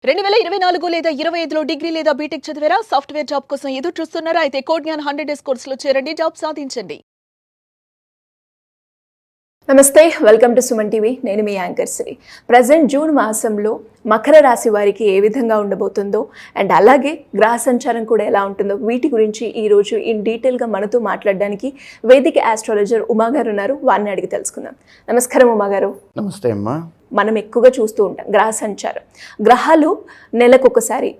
2024 లేదా 25లో డిగ్రీ లేదా బీటెక్ చదివారా? సాఫ్ట్‌వేర్ జాబ్ కోసం ఎదురు చూస్తున్నారా? అయితే కోడ్ జ్ఞాన్ 100 డేస్ కోర్సులో చేరండి, జాబ్ సాధించండి. నమస్తే, వెల్కమ్ టు సుమన్ టీవీ. నేను మీ యాంకర్ శ్రీ. ప్రజెంట్ జూన్ మాసంలో మకర రాశి వారికి ఏ విధంగా ఉండబోతుందో అండ్ అలాగే గ్రహ సంచారం కూడా ఎలా ఉంటుందో వీటి గురించి ఈరోజు ఇన్ డీటెయిల్గా మనతో మాట్లాడడానికి వేదిక ఆస్ట్రాలజర్ ఉమా గారు ఉన్నారు. వారిని అడిగి తెలుసుకుందాం. నమస్కారం ఉమా గారు. నమస్తే అమ్మా. మనం ఎక్కువగా చూస్తూ ఉంటాం గ్రహ సంచారం. గ్రహాలు నెలకొకసారి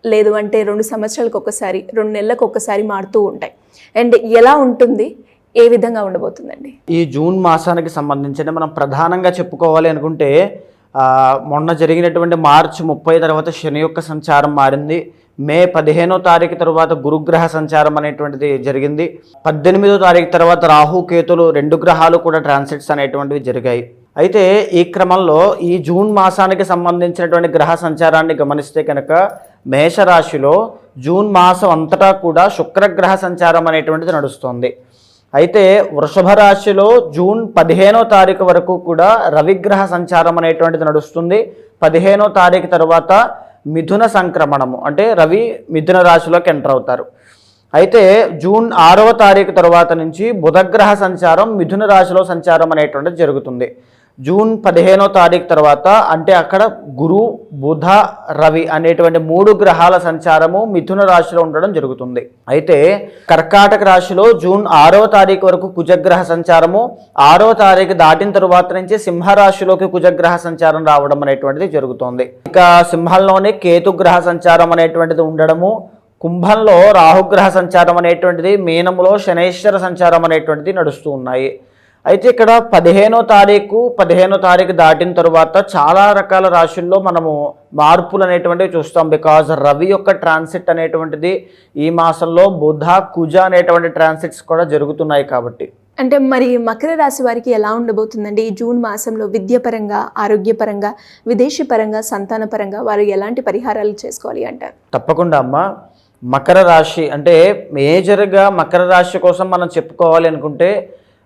లేదు అంటే 2 సంవత్సరాలకు ఒకసారి, 2 నెలలకు ఒకసారి మారుతూ ఉంటాయి. అండ్ ఎలా ఉంటుంది, ఏ విధంగా ఉండబోతుందండి? ఈ జూన్ మాసానికి సంబంధించి మనం ప్రధానంగా చెప్పుకోవాలి అనుకుంటే మొన్న జరిగినటువంటి మార్చి 30 తర్వాత శని యొక్క సంచారం మారింది. మే 15వ తారీఖు తర్వాత గురుగ్రహ సంచారం అనేటువంటిది జరిగింది. 18వ తారీఖు తర్వాత రాహు కేతులు 2 గ్రహాలు కూడా ట్రాన్సిట్స్ అనేటువంటివి జరిగాయి. అయితే ఈ క్రమంలో ఈ జూన్ మాసానికి సంబంధించినటువంటి గ్రహ సంచారాన్ని గమనిస్తే కనుక మేషరాశిలో జూన్ మాసం అంతటా కూడా శుక్రగ్రహ సంచారం అనేటువంటిది నడుస్తుంది. అయితే వృషభ రాశిలో జూన్ 15వ తారీఖు వరకు కూడా రవిగ్రహ సంచారం అనేటువంటిది నడుస్తుంది. 15వ తారీఖు తర్వాత మిథున సంక్రమణము అంటే రవి మిథున రాశిలోకి ఎంటర్ అవుతారు. అయితే జూన్ 6వ తారీఖు తర్వాత నుంచి బుధగ్రహ సంచారం మిథున రాశిలో సంచారం అనేటువంటిది జరుగుతుంది. జూన్ 15వ తారీఖు తర్వాత అంటే అక్కడ గురు బుధ రవి అనేటువంటి 3 గ్రహాల సంచారము మిథున రాశిలో ఉండడం జరుగుతుంది. అయితే కర్కాటక రాశిలో జూన్ 6వ తారీఖు వరకు కుజగ్రహ సంచారము, 6వ తారీఖు దాటిన తరువాత నుంచి సింహరాశిలోకి కుజగ్రహ సంచారం రావడం అనేటువంటిది జరుగుతుంది. ఇక సింహంలోనే కేతుగ్రహ సంచారం అనేటువంటిది ఉండడము, కుంభంలో రాహుగ్రహ సంచారం అనేటువంటిది, మీనములో శనైశ్వర సంచారం అనేటువంటిది నడుస్తూ ఉన్నాయి. అయితే ఇక్కడ 15వ తారీఖు దాటిన తరువాత చాలా రకాల రాశుల్లో మనము మార్పులు అనేటువంటివి చూస్తాం. బికాజ్ రవి యొక్క ట్రాన్సిట్ అనేటువంటిది ఈ మాసంలో బుధ కుజ అనేటువంటి ట్రాన్సిట్స్ కూడా జరుగుతున్నాయి. కాబట్టి అంటే మరి మకర రాశి వారికి ఎలా ఉండబోతుందండి ఈ జూన్ మాసంలో? విద్యాపరంగా, ఆరోగ్యపరంగా, విదేశీ పరంగా, సంతాన పరంగా వారు ఎలాంటి పరిహారాలు చేసుకోవాలి అంటారు? తప్పకుండా అమ్మ. మకర రాశి అంటే మేజర్గా మకర రాశి కోసం మనం చెప్పుకోవాలి అనుకుంటే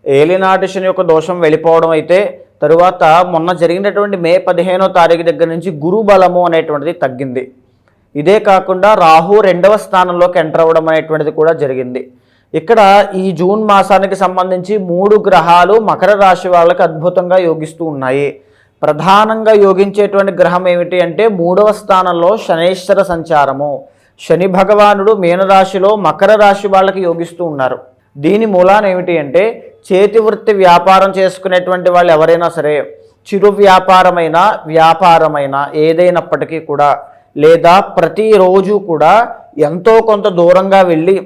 ఏలినాటి శని యొక్క దోషం వెళ్ళిపోవడం, అయితే తరువాత మొన్న జరిగినటువంటి మే 15వ తారీఖు దగ్గర నుంచి గురు బలము అనేటువంటిది తగ్గింది. ఇదే కాకుండా రాహు 2వ స్థానంలోకి ఎంటర్ అవ్వడం అనేటువంటిది కూడా జరిగింది. ఇక్కడ ఈ జూన్ మాసానికి సంబంధించి 3 గ్రహాలు మకర రాశి వాళ్ళకి అద్భుతంగా యోగిస్తూ ఉన్నాయి. ప్రధానంగా యోగించేటువంటి గ్రహం ఏమిటి అంటే 3వ స్థానంలో శనైశ్వర సంచారము. శని భగవానుడు మీనరాశిలో మకర రాశి వాళ్ళకి యోగిస్తూ ఉన్నారు. దీని మూలాన ఏమిటి అంటే చేతి వృత్తి వ్యాపారం చేసుకునేటువంటి వాళ్ళు ఎవరైనా సరే, చిరు వ్యాపారమైన ఏదైనప్పటికీ కూడా, లేదా ప్రతిరోజు కూడా ఎంతో కొంత దూరంగా వెళ్ళి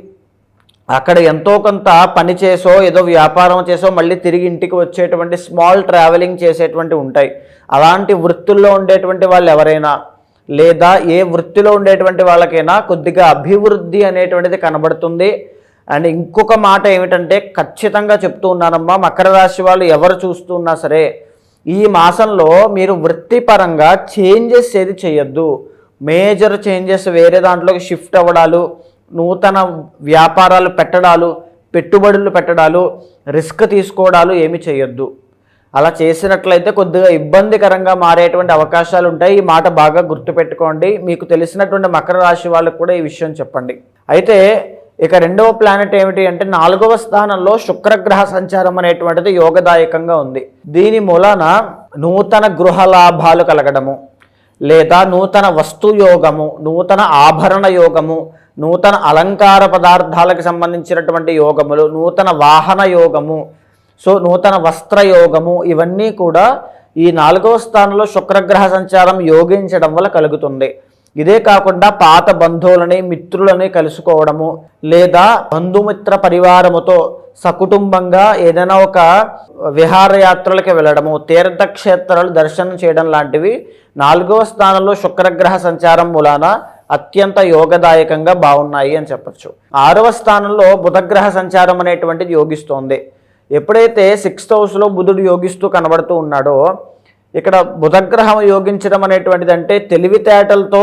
అక్కడ ఎంతో కొంత పని చేసో ఏదో వ్యాపారం చేసో మళ్ళీ తిరిగి ఇంటికి వచ్చేటువంటి స్మాల్ ట్రావెలింగ్ చేసేటువంటి ఉంటాయి. అలాంటి వృత్తుల్లో ఉండేటువంటి వాళ్ళు ఎవరైనా, లేదా ఏ వృత్తిలో ఉండేటువంటి వాళ్ళకైనా కొద్దిగా అభివృద్ధి అనేటువంటిది కనబడుతుంది. అండ్ ఇంకొక మాట ఏమిటంటే ఖచ్చితంగా చెప్తూ ఉన్నానమ్మా, మకర రాశి వాళ్ళు ఎవరు చూస్తున్నా సరే ఈ మాసంలో మీరు వృత్తిపరంగా చేంజెస్ ఏది చేయొద్దు. మేజర్ చేంజెస్ వేరే దాంట్లోకి షిఫ్ట్ అవ్వడాలు, నూతన వ్యాపారాలు పెట్టడాలు, పెట్టుబడులు పెట్టడాలు, రిస్క్ తీసుకోవడాలు ఏమి చేయొద్దు. అలా చేసినట్లయితే కొద్దిగా ఇబ్బందికరంగా మారేటువంటి అవకాశాలు ఉంటాయి. ఈ మాట బాగా గుర్తుపెట్టుకోండి. మీకు తెలిసినటువంటి మకర రాశి వాళ్ళకు కూడా ఈ విషయం చెప్పండి. అయితే ఇక 2వ ప్లానెట్ ఏమిటి అంటే 4వ స్థానంలో శుక్రగ్రహ సంచారం అనేటువంటిది యోగదాయకంగా ఉంది. దీని మూలాన నూతన గృహ లాభాలు కలగడము, లేదా నూతన వస్తు యోగము, నూతన ఆభరణ యోగము, నూతన అలంకార పదార్థాలకు సంబంధించినటువంటి యోగములు, నూతన వాహన యోగము, సో నూతన వస్త్ర యోగము, ఇవన్నీ కూడా ఈ 4వ స్థానంలో శుక్రగ్రహ సంచారం యోగించడం వల్ల కలుగుతుంది. ఇదే కాకుండా పాత బంధువులని, మిత్రులని కలుసుకోవడము, లేదా బంధుమిత్ర పరివారముతో సకుటుంబంగా ఏదైనా ఒక విహారయాత్రలకి వెళ్ళడము, తీర్థక్షేత్రాలు దర్శనం చేయడం లాంటివి 4వ స్థానంలో శుక్రగ్రహ సంచారం మూలాన అత్యంత యోగదాయకంగా బాగున్నాయి అని చెప్పచ్చు. 6వ స్థానంలో బుధగ్రహ సంచారం అనేటువంటిది యోగిస్తోంది. ఎప్పుడైతే 6th హౌస్లో బుధుడు యోగిస్తూ కనబడుతూ ఉన్నాడో, ఇక్కడ బుధగ్రహం యోగించడం అనేటువంటిది అంటే తెలివితేటలతో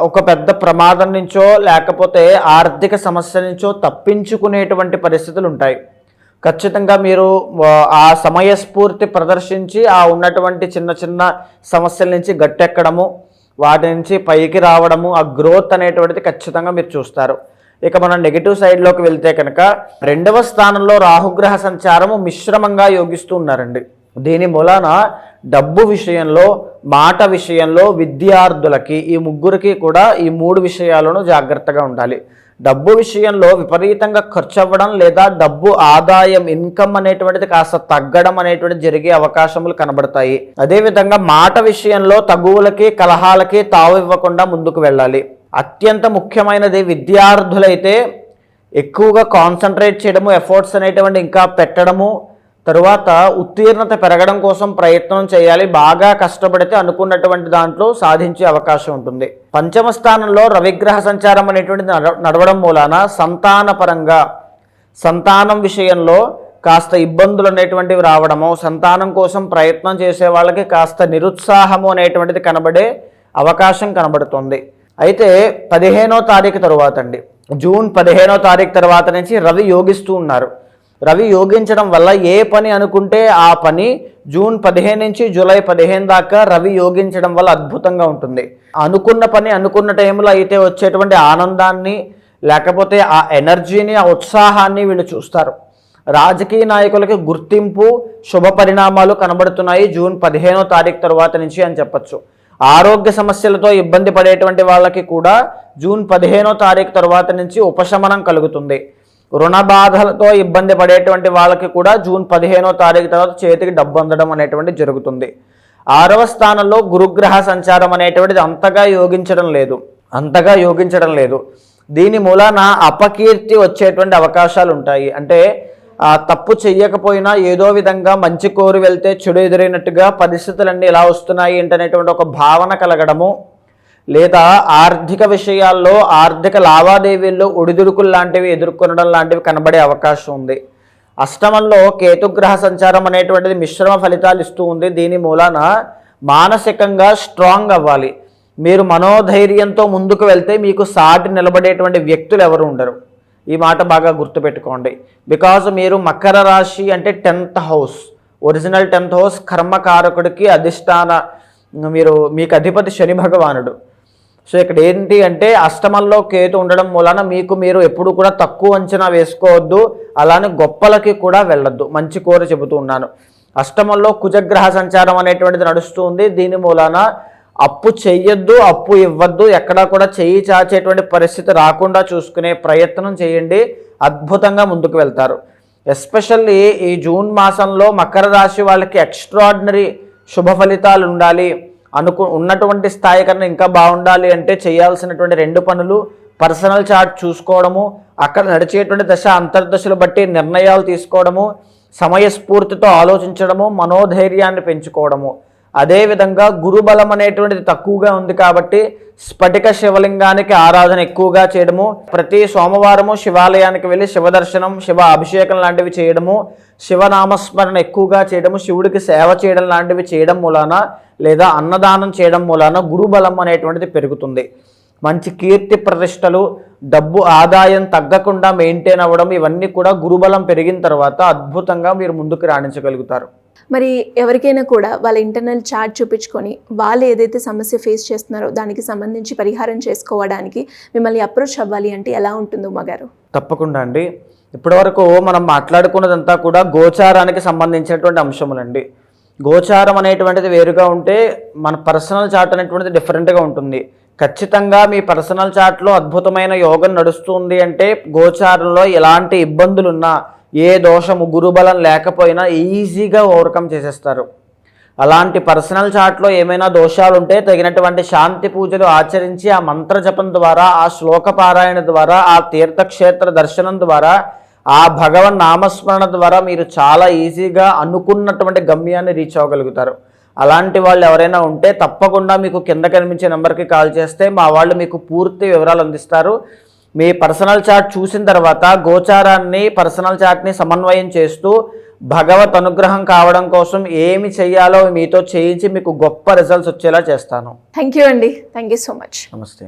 ఒక పెద్ద ప్రమాదం నుంచో లేకపోతే ఆర్థిక సమస్య నుంచో తప్పించుకునేటువంటి పరిస్థితులు ఉంటాయి. ఖచ్చితంగా మీరు ఆ సమయస్ఫూర్తి ప్రదర్శించి ఆ ఉన్నటువంటి చిన్న చిన్న సమస్యల నుంచి గట్టెక్కడము, వాటి నుంచి పైకి రావడము, ఆ గ్రోత్ అనేటువంటిది ఖచ్చితంగా మీరు చూస్తారు. ఇక మనం నెగిటివ్ సైడ్లోకి వెళ్తే కనుక 2వ స్థానంలో రాహుగ్రహ సంచారము మిశ్రమంగా యోగిస్తూ ఉన్నారండి. దీని మూలాన డబ్బు విషయంలో, మాట విషయంలో విద్యార్థులకి, ఈ ముగ్గురికి కూడా ఈ 3 విషయాలను జాగ్రత్తగా ఉండాలి. డబ్బు విషయంలో విపరీతంగా ఖర్చు అవ్వడం, లేదా డబ్బు ఆదాయం, ఇన్కమ్ అనేటువంటిది కాస్త తగ్గడం అనేటువంటిది జరిగే అవకాశములు కనబడతాయి. అదేవిధంగా మాట విషయంలో తగువులకి, కలహాలకి తావు ఇవ్వకుండా ముందుకు వెళ్ళాలి. అత్యంత ముఖ్యమైనది విద్యార్థులైతే ఎక్కువగా కాన్సన్ట్రేట్ చేయడము, ఎఫర్ట్స్ అనేటువంటి ఇంకా పెట్టడము, తరువాత ఉత్తీర్ణత పెరగడం కోసం ప్రయత్నం చేయాలి. బాగా కష్టపడితే అనుకున్నటువంటి దాంట్లో సాధించే అవకాశం ఉంటుంది. 5వ స్థానంలో రవిగ్రహ సంచారం అనేటువంటిది నడవడం మూలాన సంతానపరంగా, సంతానం విషయంలో కాస్త ఇబ్బందులు అనేటువంటివి రావడము, సంతానం కోసం ప్రయత్నం చేసే వాళ్ళకి కాస్త నిరుత్సాహము అనేటువంటిది కనబడే అవకాశం కనబడుతుంది. అయితే 15వ తారీఖు తర్వాత అండి, జూన్ 15వ తారీఖు తర్వాత నుంచి రవి యోగిస్తూ ఉన్నారు. రవి యోగించడం వల్ల ఏ పని అనుకుంటే ఆ పని జూన్ 15 నుంచి జూలై 15 దాకా రవి యోగించడం వల్ల అద్భుతంగా ఉంటుంది. అనుకున్న పని అనుకున్న టైంలో అయితే వచ్చేటువంటి ఆనందాన్ని, లేకపోతే ఆ ఎనర్జీని, ఆ ఉత్సాహాన్ని వీళ్ళు చూస్తారు. రాజకీయ నాయకులకి గుర్తింపు, శుభ పరిణామాలు కనబడుతున్నాయి జూన్ 15వ తారీఖు తర్వాత నుంచి అని చెప్పచ్చు. ఆరోగ్య సమస్యలతో ఇబ్బంది పడేటువంటి వాళ్ళకి కూడా జూన్ 15వ తారీఖు తర్వాత నుంచి ఉపశమనం కలుగుతుంది. రుణ బాధలతో ఇబ్బంది పడేటువంటి వాళ్ళకి కూడా జూన్ 15వ తారీఖు తర్వాత చేతికి డబ్బు అందడం అనేటువంటి జరుగుతుంది. 6వ స్థానంలో గురుగ్రహ సంచారం అనేటువంటిది అంతగా యోగించడం లేదు. దీని మూలాన అపకీర్తి వచ్చేటువంటి అవకాశాలు ఉంటాయి. అంటే తప్పు చెయ్యకపోయినా ఏదో విధంగా మంచి కోరి వెళ్తే చెడు ఎదురైనట్టుగా పరిస్థితులన్నీ ఎలా వస్తున్నాయి ఏంటనేటువంటి ఒక భావన కలగడము, లేదా ఆర్థిక విషయాల్లో, ఆర్థిక లావాదేవీల్లో ఒడిదుడుకులు లాంటివి ఎదుర్కొనడం లాంటివి కనబడే అవకాశం ఉంది. అష్టమంలో కేతుగ్రహ సంచారం అనేటువంటిది మిశ్రమ ఫలితాలు ఇస్తూ ఉంది. దీని మూలాన మానసికంగా స్ట్రాంగ్ అవ్వాలి. మీరు మనోధైర్యంతో ముందుకు వెళ్తే మీకు సాటి నిలబడేటువంటి వ్యక్తులు ఎవరు ఉండరు. ఈ మాట బాగా గుర్తుపెట్టుకోండి. బికాజ్ మీరు మకర రాశి అంటే 10th house, original 10th house కర్మకారకుడికి అధిష్టాన, మీకు అధిపతి శని భగవానుడు. సో ఇక్కడ ఏంటి అంటే అష్టమంలో కేతు ఉండడం మూలన మీరు ఎప్పుడు కూడా తక్కువ అంచనా వేసుకోవద్దు, అలానే గొప్పలకి కూడా వెళ్ళొద్దు. మంచి కోరి చెబుతూ ఉన్నాను. అష్టమంలో కుజగ్రహ సంచారం అనేటువంటిది నడుస్తూ ఉంది. దీని మూలాన అప్పు చెయ్యొద్దు, అప్పు ఇవ్వద్దు, ఎక్కడా కూడా చెయ్యి చాచేటువంటి పరిస్థితి రాకుండా చూసుకునే ప్రయత్నం చేయండి. అద్భుతంగా ముందుకు వెళ్తారు. ఎస్పెషల్లీ ఈ జూన్ మాసంలో మకర రాశి వాళ్ళకి ఎక్స్ట్రాడినరీ శుభ ఫలితాలు ఉండాలి, ఉన్నటువంటి స్థాయి కన్నా ఇంకా బాగుండాలి అంటే చేయాల్సినటువంటి 2 పనులు: పర్సనల్ చార్ట్ చూసుకోవడము, అక్కడ నడిచేటువంటి దశ అంతర్దశలు బట్టి నిర్ణయాలు తీసుకోవడము, సమయస్ఫూర్తితో ఆలోచించడము, మనోధైర్యాన్ని పెంచుకోవడము. అదేవిధంగా గురుబలం అనేటువంటిది తక్కువగా ఉంది కాబట్టి స్ఫటిక శివలింగానికి ఆరాధన ఎక్కువగా చేయడము, ప్రతి సోమవారము శివాలయానికి వెళ్ళి శివదర్శనం, శివ అభిషేకం లాంటివి చేయడము, శివనామస్మరణ ఎక్కువగా చేయడము, శివుడికి సేవ చేయడం లాంటివి చేయడం మూలాన, లేదా అన్నదానం చేయడం మూలాన గురుబలం అనేటువంటిది పెరుగుతుంది. మంచి కీర్తి ప్రతిష్టలు, డబ్బు ఆదాయం తగ్గకుండా మెయింటైన్ అవ్వడం, ఇవన్నీ కూడా గురుబలం పెరిగిన తర్వాత అద్భుతంగా మీరు ముందుకు రాణించగలుగుతారు. మరి ఎవరికైనా కూడా వాళ్ళ ఇంటర్నల్ చార్ట్ చూపించుకొని వాళ్ళు ఏదైతే సమస్య ఫేస్ చేస్తున్నారో దానికి సంబంధించి పరిహారం చేసుకోవడానికి మిమ్మల్ని అప్రోచ్ అవ్వాలి అంటే ఎలా ఉంటుందో మగారు? తప్పకుండా అండి. ఇప్పటివరకు మనం మాట్లాడుకున్నదంతా కూడా గోచారానికి సంబంధించినటువంటి అంశములండి. గోచారం అనేటువంటిది వేరుగా ఉంటే మన పర్సనల్ చార్ట్ అనేటువంటిది డిఫరెంట్గా ఉంటుంది. ఖచ్చితంగా మీ పర్సనల్ చార్ట్లో అద్భుతమైన యోగం నడుస్తుంది అంటే గోచారంలో ఎలాంటి ఇబ్బందులున్నా, ఏ దోషము, గురుబలం లేకపోయినా ఈజీగా ఓవర్కమ్ చేసేస్తారు. అలాంటి పర్సనల్ చార్ట్లో ఏమైనా దోషాలు ఉంటే తగినటువంటి శాంతి పూజలు ఆచరించి, ఆ మంత్ర జపం ద్వారా, ఆ శ్లోక పారాయణ ద్వారా, ఆ తీర్థక్షేత్ర దర్శనం ద్వారా, ఆ భగవన్ నామస్మరణ ద్వారా మీరు చాలా ఈజీగా అనుకున్నటువంటి గమ్యాన్ని రీచ్ అవ్వగలుగుతారు. అలాంటి వాళ్ళు ఎవరైనా ఉంటే తప్పకుండా మీకు కింద కనిపించే నెంబర్కి కాల్ చేస్తే మా వాళ్ళు మీకు పూర్తి వివరాలు అందిస్తారు. మీ పర్సనల్ చార్ట్ చూసిన తర్వాత గోచారాన్ని, పర్సనల్ చార్ట్ని సమన్వయం చేస్తూ భగవత్ అనుగ్రహం కావడం కోసం ఏమి చెయ్యాలో మీతో చేయించి మీకు గొప్ప రిజల్ట్స్ వచ్చేలా చేస్తాను. థ్యాంక్ యూ అండి. Thank you so much. నమస్తే.